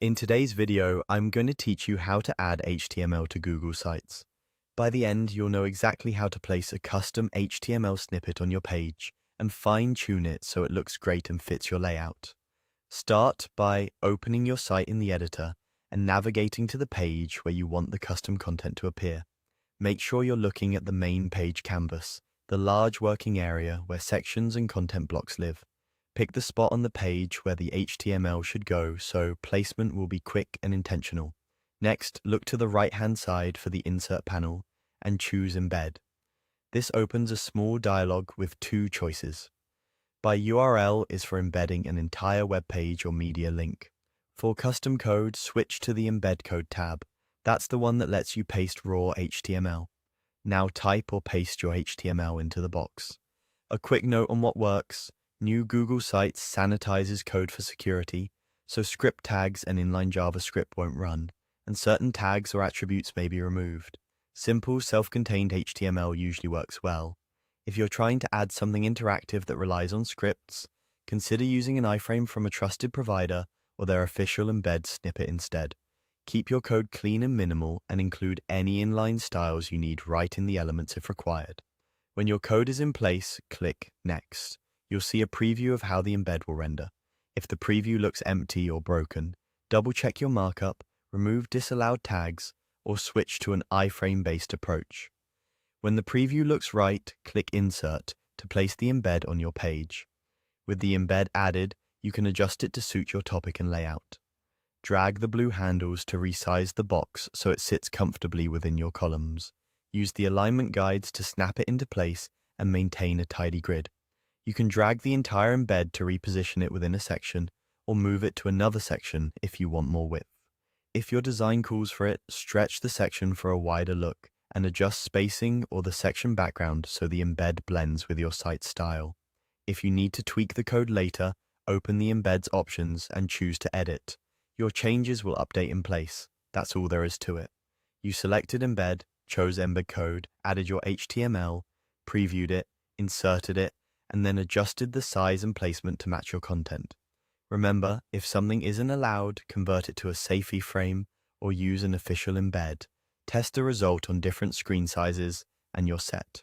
In today's video, I'm going to teach you how to add HTML to Google Sites. By the end, you'll know exactly how to place a custom HTML snippet on your page and fine-tune it so it looks great and fits your layout. Start by opening your site in the editor and navigating to the page where you want the custom content to appear. Make sure you're looking at the main page canvas, the large working area where sections and content blocks live. Pick the spot on the page where the HTML should go so placement will be quick and intentional. Next, look to the right-hand side for the Insert panel and choose Embed. This opens a small dialog with two choices. By URL is for embedding an entire web page or media link. For custom code, switch to the Embed Code tab. That's the one that lets you paste raw HTML. Now type or paste your HTML into the box. A quick note on what works. New Google Sites sanitizes code for security, so script tags and inline JavaScript won't run, and certain tags or attributes may be removed. Simple, self-contained HTML usually works well. If you're trying to add something interactive that relies on scripts, consider using an iframe from a trusted provider or their official embed snippet instead. Keep your code clean and minimal and include any inline styles you need right in the elements if required. When your code is in place, click Next. You'll see a preview of how the embed will render. If the preview looks empty or broken, double-check your markup, remove disallowed tags, or switch to an iframe-based approach. When the preview looks right, click Insert to place the embed on your page. With the embed added, you can adjust it to suit your topic and layout. Drag the blue handles to resize the box so it sits comfortably within your columns. Use the alignment guides to snap it into place and maintain a tidy grid. You can drag the entire embed to reposition it within a section, or move it to another section if you want more width. If your design calls for it, stretch the section for a wider look and adjust spacing or the section background so the embed blends with your site style. If you need to tweak the code later, open the embed's options and choose to edit. Your changes will update in place. That's all there is to it. You selected embed, chose embed code, added your HTML, previewed it, inserted it, and then adjusted the size and placement to match your content. Remember, if something isn't allowed, convert it to a safe frame or use an official embed. Test the result on different screen sizes and you're set.